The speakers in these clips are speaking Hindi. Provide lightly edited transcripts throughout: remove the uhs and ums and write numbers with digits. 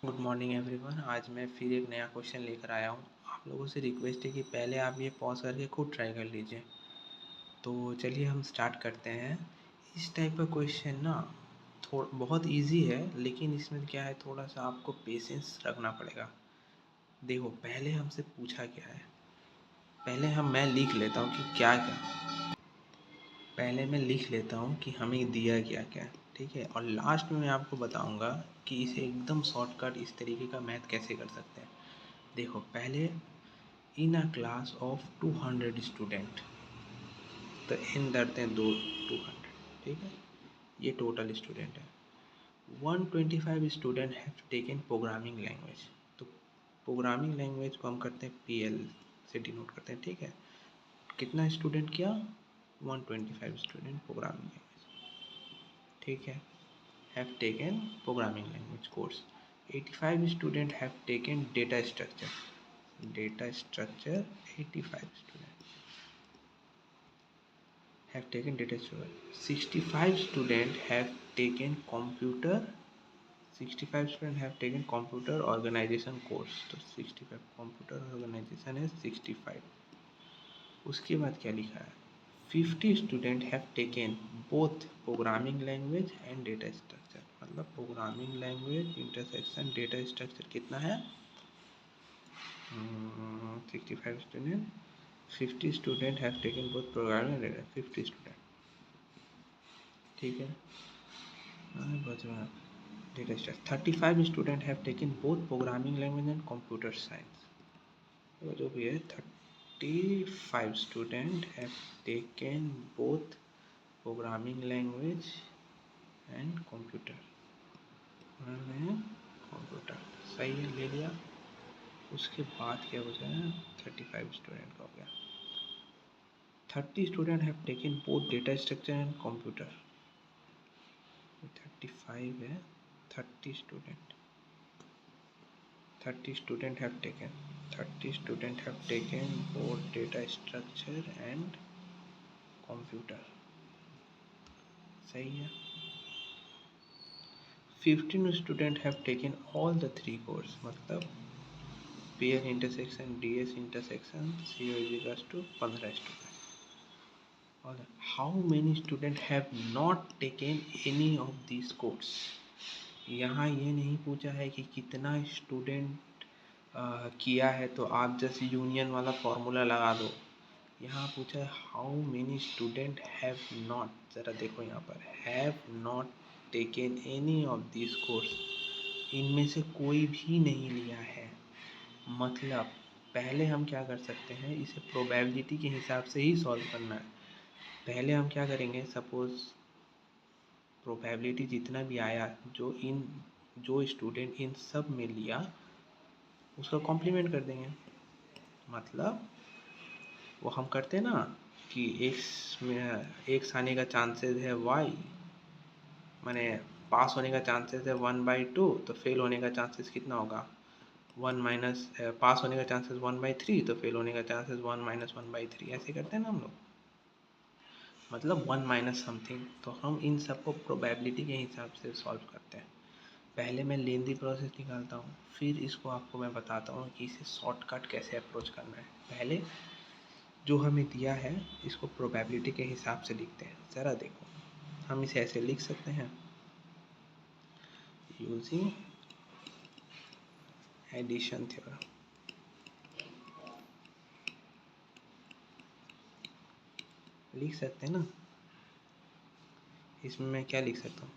Good morning everyone. आज मैं फिर एक नया क्वेश्चन लेकर आया हूँ। आप लोगों से रिक्वेस्ट है कि पहले आप ये पॉज करके खुद ट्राई कर लीजिए। तो चलिए हम स्टार्ट करते हैं। इस टाइप का क्वेश्चन ना बहुत इजी है, लेकिन इसमें क्या है, थोड़ा सा आपको पेशेंस रखना पड़ेगा। देखो, पहले हमसे पूछा क्या है, पहले मैं लिख लेता हूँ कि क्या क्या। पहले मैं लिख लेता हूँ कि हमें दिया क्या क्या, ठीक है। और लास्ट में मैं आपको बताऊँगा कि इसे एकदम शॉर्टकट इस तरीके का मैथ कैसे कर सकते हैं। देखो, पहले इन अ क्लास ऑफ 200 स्टूडेंट, तो इन धरते हैं 200, ठीक है। ये टोटल स्टूडेंट है। 125 student have taken programming language. तो प्रोग्रामिंग लैंग्वेज को हम करते हैं PL से डिनोट करते हैं, ठीक है। कितना स्टूडेंट किया? 125 स्टूडेंट प्रोग्रामिंग लैंग्वेज, ठीक है, have taken programming language course. 85 student have taken data structure. Data structure 85 student have taken data structure. 65 students have taken computer. 65 students have taken computer organization course. तो 65 computer organization है 65। उसके बाद क्या लिखा है? 50 students have taken both programming language and data structure। मतलब programming language intersection data structure कितना है? 65 student, 50 student have taken both programming and data, 50 student, ठीक है। बच रहा है data structure। 35 students have taken both programming language and computer science। तो जो भी है 35 students have taken both programming language and computer, computer, सही है, ले लिया। उसके बाद क्या बचा है? 35 स्टूडेंट का हो गया। 30 student have taken both data structure and computer. 35 है, 30 student, 30 students have taken, 30 students have taken both data structure and computer, सही है। 15 students have taken all the three course, मतलब PL intersection DS intersection CO is equals to 15 students। और how many students have not taken any of these course। यहाँ ये नहीं पूछा है कि कितना स्टूडेंट किया है, तो आप जैसे यूनियन वाला फॉर्मूला लगा दो। यहाँ पूछा है how many student have not, ज़रा देखो यहाँ पर, have not taken any of this course, इनमें से कोई भी नहीं लिया है। मतलब पहले हम क्या कर सकते हैं, इसे प्रोबेबिलिटी के हिसाब से ही सॉल्व करना है। पहले हम क्या करेंगे, सपोज़ प्रोबेबिलिटी जितना भी आया, जो स्टूडेंट इन सब में लिया उसका कॉम्प्लीमेंट कर देंगे। मतलब वो हम करते हैं ना कि एक्स आने का चांसेस है वाई, माने पास होने का चांसेस है 1/2, तो फेल होने का चांसेस कितना होगा? 1 माइनस, पास होने का चांसेस 1/3, तो फेल होने का चांसेस 1 माइनस 1/3, ऐसे करते हैं ना हम लोग। मतलब 1 माइनस समथिंग, तो हम इन सबको प्रोबेबिलिटी के हिसाब से सॉल्व करते हैं। पहले मैं लेंदी प्रोसेस निकालता हूँ, फिर इसको आपको मैं बताता हूँ कि इसे शॉर्टकट कैसे अप्रोच करना है। पहले जो हमें दिया है इसको प्रोबेबिलिटी के हिसाब से लिखते हैं। ज़रा देखो, हम इसे ऐसे लिख सकते हैं, यूजिंग एडिशन थ्योरम। लिख सकते हैं ना। इसमें मैं क्या लिख सकता हूँ,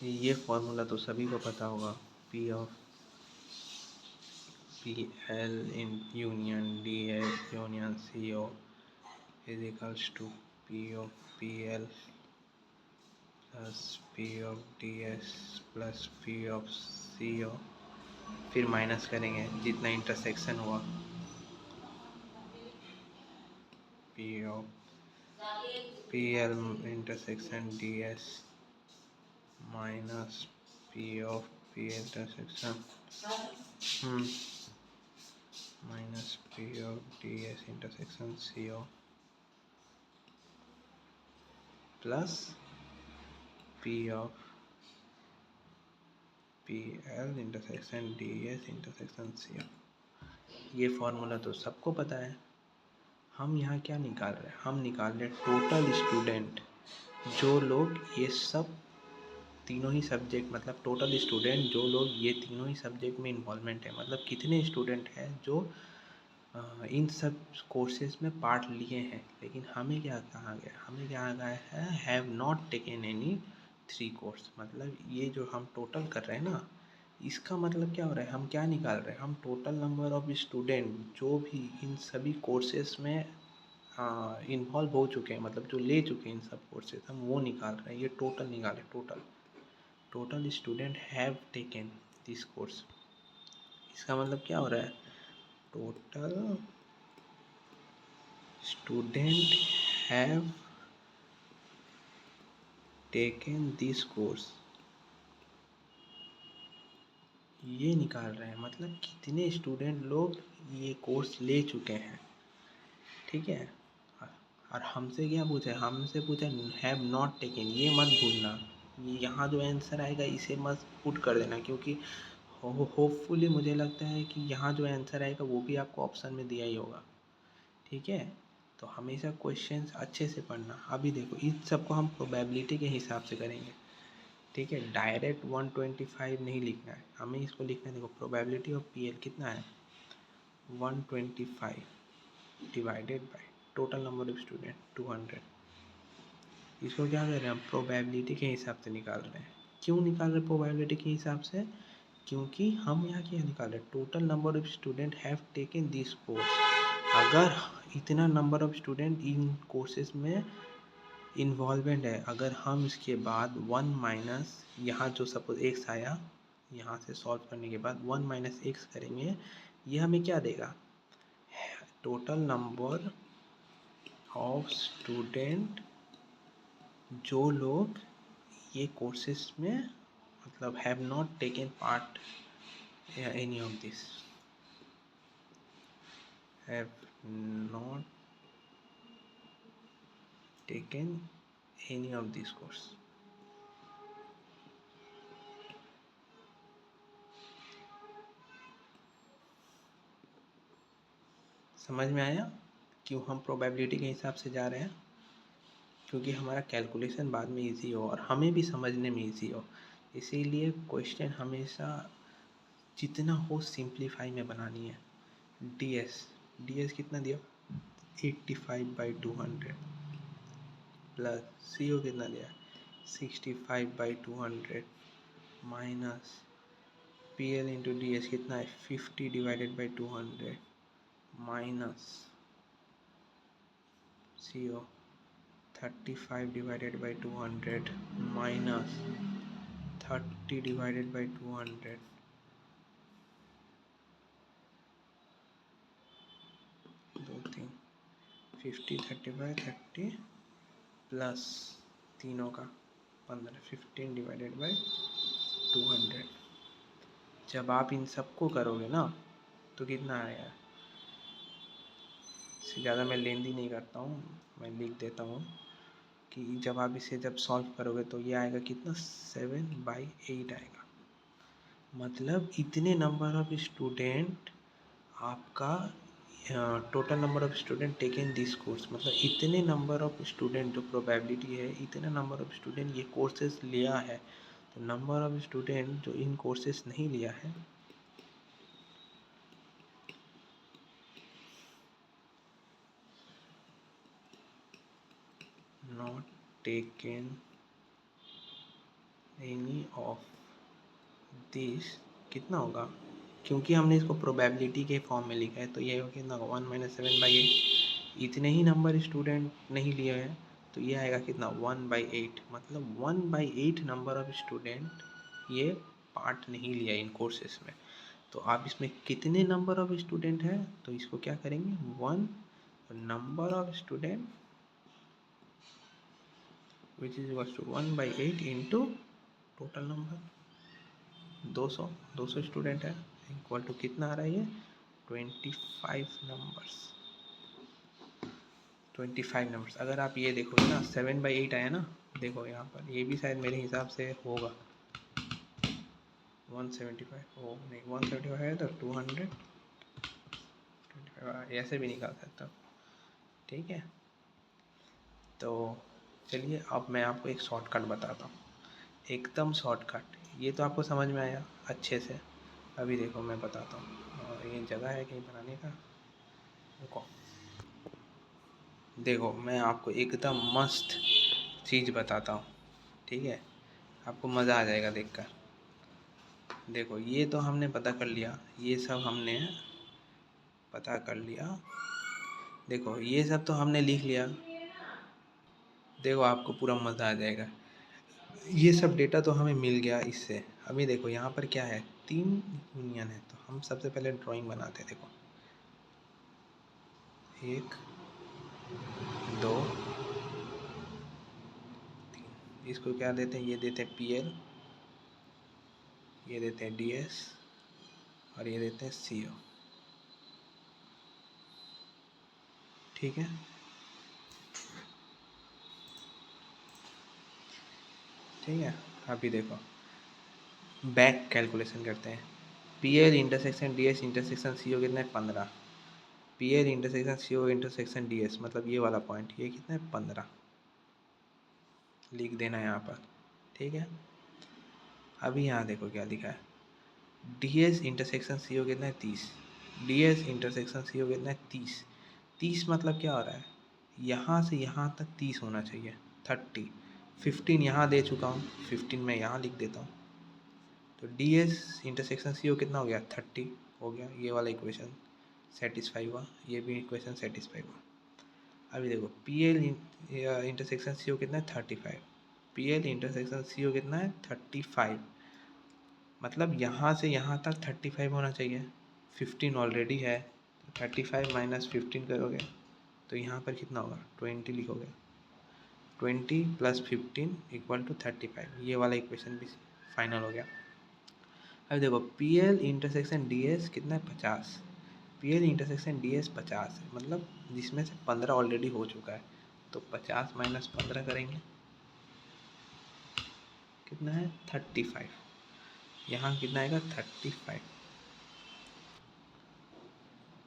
ये फॉर्मूला तो सभी को पता होगा, P of PL in union DS union CO is equals to P of PL plus P of DS plus P of CO। फिर माइनस करेंगे जितना इंटरसेक्शन हुआ, P of PL intersection DS minus P of PL intersection minus P of DS intersection CO plus P of P L intersection D S intersection C F. ये फॉर्मूला तो सबको पता है। हम यहाँ क्या निकाल रहे हैं, हम निकाल रहे हैं टोटल स्टूडेंट, जो लोग ये सब तीनों ही सब्जेक्ट, मतलब टोटल स्टूडेंट जो लोग ये तीनों ही सब्जेक्ट में इन्वॉल्वमेंट है, मतलब कितने स्टूडेंट हैं जो इन सब कोर्सेज में पार्ट लिए हैं। लेकिन हमें क्या कहा गया, हमें क्या कहा है, have not taken any 3 course. मतलब ये जो हम टोटल कर रहे हैं ना, इसका मतलब क्या हो रहा है, हम क्या निकाल रहे हैं, हम टोटल नंबर ऑफ स्टूडेंट जो भी इन सभी कोर्सेज में इन्वॉल्व हो चुके हैं, मतलब जो ले चुके हैं इन सब कोर्सेज, हम वो निकाल रहे हैं। ये टोटल निकाले, total student have taken this course. इसका मतलब क्या हो रहा है, total student have taken this course, ये निकाल रहे हैं। मतलब कितने स्टूडेंट लोग ये कोर्स ले चुके हैं, ठीक है। और हमसे क्या पूछा है, हमसे पूछा हैव नॉट टेकन, ये मत भूलना। यहाँ जो आंसर आएगा इसे मत पुट कर देना, क्योंकि होपफुली मुझे लगता है कि यहाँ जो आंसर आएगा वो भी आपको ऑप्शन में दिया ही होगा, ठीक है। तो हमेशा क्वेश्चंस अच्छे से पढ़ना। अभी देखो इस सबको हम प्रोबेबिलिटी के हिसाब से करेंगे, ठीक है। डायरेक्ट 125 नहीं लिखना है, हमें इसको लिखना है। देखो प्रोबेबिलिटी ऑफ पी एल कितना है, 125 divided by total number of student 200। इसको क्या कर रहे हैं हम, प्रोबेबिलिटी के हिसाब से निकाल रहे हैं। क्यों निकाल रहे हैं प्रोबेबिलिटी के हिसाब से, क्योंकि हम यहाँ क्या निकाल रहे हैं, total number of student have taken this course. अगर इतना number of student in courses में इन्वॉल्वमेंट है, अगर हम इसके बाद 1 माइनस यहाँ जो सपोज एक्स आया, यहाँ से सॉल्व करने के बाद 1 माइनस एक्स करेंगे, ये हमें क्या देगा, टोटल नंबर ऑफ स्टूडेंट जो लोग ये कोर्सेज में मतलब have not taken part any of this, have not taken any of this course. समझ में आया क्यों हम प्रोबेबिलिटी के हिसाब से जा रहे हैं, क्योंकि हमारा कैलकुलेशन बाद में इजी हो और हमें भी समझने में इजी हो। इसीलिए क्वेश्चन हमेशा जितना हो सिंप्लीफाई में बनानी है। डी एस कितना दिया, 85/200 प्लस सी ओ कितना दिया, 65/200 minus P L into D S कितना है, 50/200 माइनस सी ओ 35/200 माइनस 30/200 2 3 50 35 30 प्लस तीनों का 15 15/200। जब आप इन सबको करोगे ना तो कितना आएगा, इससे ज़्यादा मैं लेंदी नहीं करता हूँ, मैं लिख देता हूँ कि जब आप इसे जब सॉल्व करोगे तो ये आएगा कितना, 7/8 आएगा। मतलब इतने नंबर ऑफ स्टूडेंट आपका total number of student taken this course, मतलब इतने नंबर ऑफ स्टूडेंट जो प्रोबेबिलिटी है, इतने नंबर ऑफ स्टूडेंट ये कोर्सेज लिया है। तो नंबर ऑफ स्टूडेंट जो इन कोर्सेज नहीं लिया है, not taken any of this, कितना होगा, क्योंकि हमने इसको प्रोबेबिलिटी के फॉर्म में लिखा है तो ये होगा कितना, 1 - 7/8। इतने ही नंबर स्टूडेंट नहीं लिए हैं तो ये आएगा कितना, 1/8। मतलब 1/8 नंबर ऑफ स्टूडेंट ये पार्ट नहीं लिया इन कोर्सेज में। तो आप इसमें कितने नंबर ऑफ स्टूडेंट हैं, तो इसको क्या करेंगे, 1 number of student which is equal to 1/8 into total number 200 student है, इक्वल टू कितना आ रहा है ये, 25 नंबर्स। 25 नंबर्स। अगर आप ये देखोगे ना 7/8 आया ना, देखो यहाँ पर ये भी शायद मेरे हिसाब से होगा 175 ओ नहीं 175 है तो 225 ऐसे भी निकाल सकता हूँ। ठीक है, तो चलिए अब मैं आपको एक शॉर्टकट बताता हूँ, एकदम शॉर्टकट। ये तो आपको समझ में आया अच्छे से। अभी देखो मैं बताता हूँ, और ये जगह है कहीं बनाने का। देखो देखो मैं आपको एकदम मस्त चीज़ बताता हूँ, ठीक है, आपको मज़ा आ जाएगा देखकर। देखो ये तो हमने पता कर लिया, ये सब हमने पता कर लिया। देखो ये सब तो हमने लिख लिया। देखो आपको पूरा मज़ा आ जाएगा। ये सब डेटा तो हमें मिल गया इससे। अभी देखो यहाँ पर क्या है, 3 यूनियन है, तो हम सबसे पहले ड्राइंग बनाते हैं। देखो 1 2 3, इसको क्या देते हैं, ये देते हैं PL, ये देते हैं DS, और ये देते हैं CO। ठीक है, ठीक है। अभी देखो बैक कैलकुलेशन करते हैं। PL intersection DS intersection CO कितना है, 15। PL intersection CO intersection DS मतलब ये वाला पॉइंट, ये कितना है, 15 लिख देना है यहाँ पर। ठीक है, अभी यहाँ देखो क्या लिखा है, DS इंटरसेक्शन CO कितना है, 30। DS इंटरसेक्शन CO कितना है, 30। 30 मतलब क्या हो रहा है, यहाँ से यहाँ तक 30 होना चाहिए, 30। 15 यहाँ दे चुका हूँ, 15 मैं यहाँ लिख देता हूँ। तो DS इंटरसेक्शन CO कितना हो गया, 30 हो गया। ये वाला इक्वेशन सेटिस्फाई हुआ, ये भी इक्वेशन सेटिस्फाई हुआ। अभी देखो PL इंटरसेक्शन CO कितना है, 35। PL इंटरसेक्शन CO कितना है, 35। मतलब यहाँ से यहाँ तक 35 होना चाहिए, 15 ऑलरेडी है, तो 35 माइनस 15 करोगे तो यहाँ पर कितना होगा, 20 लिखोगे। 20 प्लस 15 इक्वल टू 35, ये वाला इक्वेशन भी फाइनल हो गया। अब देखो PL इंटरसेक्शन DS कितना है, 50। PL इंटरसेक्शन DS 50 है, मतलब जिसमें से 15 ऑलरेडी हो चुका है, तो 50 माइनस 15 करेंगे, कितना है, 35। यहाँ कितना आएगा, 35।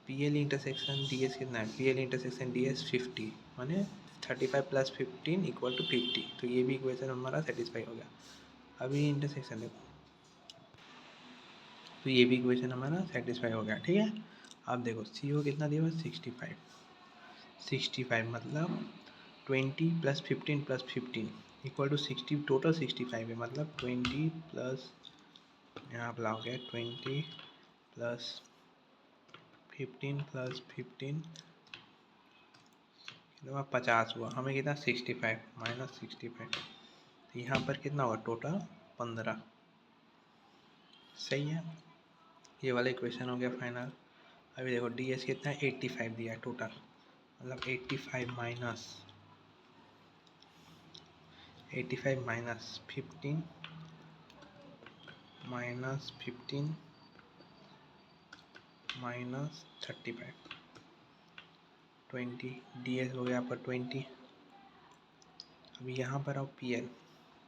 PL इंटरसेक्शन DS कितना है, PL इंटरसेक्शन DS 50, माने 35 प्लस 15 इक्वल टू 50, तो ये भी इक्वेशन हमारा सेटिस्फाई हो गया। अभी इंटरसेक्शन देखो, तो ये भी इक्वेशन हमारा सेटिस्फाई हो गया। ठीक है, अब देखो CO कितना दिया हुआ, 65। 65 मतलब 20 plus 15 plus 15 equal to 60, total 65 है, मतलब 20 प्लस, यहाँ पर लाओगे 20 प्लस 15 प्लस 15 कितना, 50 हुआ। हमें कितना, 65 माइनस 65, यहाँ पर कितना हुआ, टोटल 15। सही है, ये वाला इक्वेशन हो गया फाइनल। अभी देखो DS कितना है, 85 दिया है टोटल, मतलब 85 minus 85 minus 15 minus 15 minus 35, 20। DS हो गया आपका 20। अभी यहाँ पर आओ PL,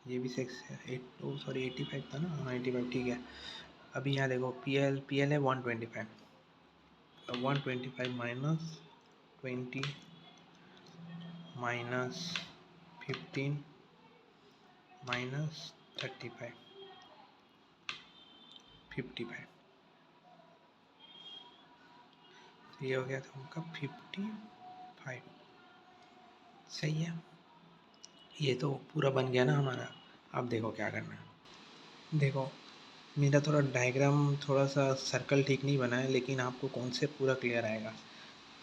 ये भी 6 है, सॉरी 85 था ना, हाँ 85, ठीक है। अभी यहाँ देखो PL है 125, 125 माइनस 20 माइनस 15 माइनस 35, 55, ये हो गया था उनका 55। सही है, ये तो पूरा बन गया ना हमारा। अब देखो क्या करना है। देखो मेरा थोड़ा डायग्राम, थोड़ा सा सर्कल ठीक नहीं बना है, लेकिन आपको कॉन्सेप्ट पूरा क्लियर आएगा।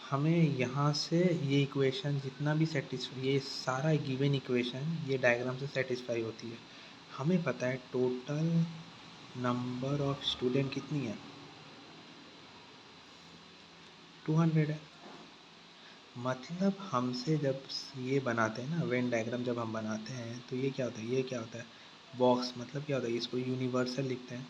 हमें यहाँ से ये इक्वेशन जितना भी सेटिस्फाई, ये सारा गिवन इक्वेशन ये डायग्राम से सेटिस्फाई होती है। हमें पता है टोटल नंबर ऑफ स्टूडेंट कितनी है, 200 है। मतलब हमसे जब ये बनाते हैं ना, वेन डायग्राम जब हम बनाते हैं, तो ये क्या होता है, ये क्या होता है, बॉक्स मतलब क्या होता है, इसको यूनिवर्सल लिखते हैं,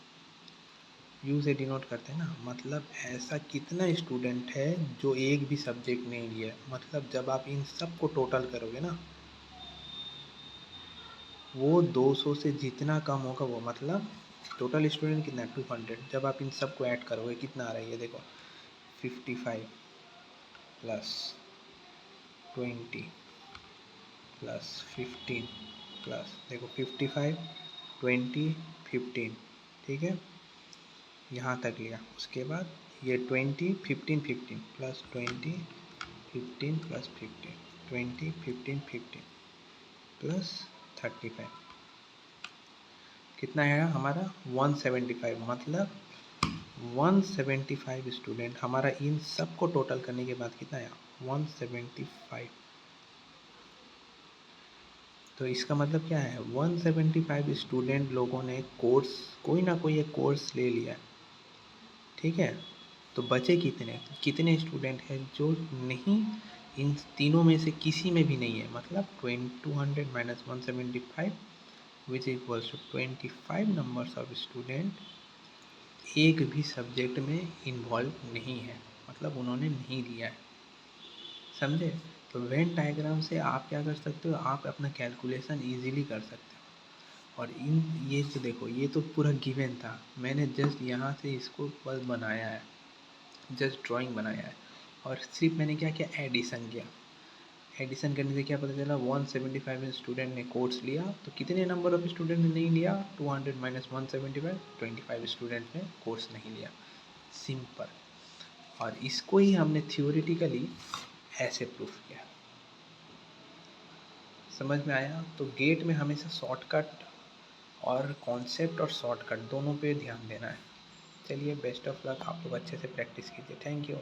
यू से डिनोट करते हैं ना। मतलब ऐसा कितना स्टूडेंट है जो एक भी सब्जेक्ट नहीं लिया, मतलब जब आप इन सब को टोटल करोगे ना, वो 200 से जितना कम होगा वो, मतलब टोटल स्टूडेंट कितना है 200। जब आप इन सब को ऐड करोगे कितना आ रहा है ये देखो 55 प्लस 20 प्लस 15 प्लस देखो 55 20 15, ठीक है, यहाँ तक लिया। उसके बाद ये 20 15 15 प्लस 20 15 प्लस 15 20 15 15 प्लस 35 कितना आया हमारा 175। मतलब 175 स्टूडेंट हमारा इन सब को टोटल करने के बाद कितना आया 175। तो इसका मतलब क्या है 175 स्टूडेंट लोगों ने कोर्स कोई ना कोई एक कोर्स ले लिया, ठीक है। तो बचे कितने कितने स्टूडेंट हैं जो नहीं, इन तीनों में से किसी में भी नहीं है। मतलब 200 minus 175 which equals to 25 numbers of student एक भी सब्जेक्ट में इन्वॉल्व नहीं है, मतलब उन्होंने नहीं लिया है, समझे। तो वेन डायग्राम से आप क्या कर सकते हो, आप अपना कैलकुलेशन इजीली कर सकते हो। और इन ये जो देखो ये तो पूरा गिवन था, मैंने जस्ट यहाँ से इसको बस बनाया है, जस्ट ड्राइंग बनाया है। और सिर्फ मैंने क्या किया एडिशन किया। एडिशन करने से क्या पता चला 175 स्टूडेंट ने कोर्स लिया, तो कितने नंबर ऑफ स्टूडेंट ने नहीं लिया 200 माइनस 175 25 स्टूडेंट ने कोर्स नहीं लिया, सिंपल। और इसको ही हमने थ्योरेटिकली ऐसे प्रूफ किया। समझ में आया। तो गेट में हमेशा शॉर्टकट और कॉन्सेप्ट और शॉर्टकट दोनों पे ध्यान देना है। चलिए बेस्ट ऑफ लक, आप लोग अच्छे से प्रैक्टिस कीजिए। Thank you.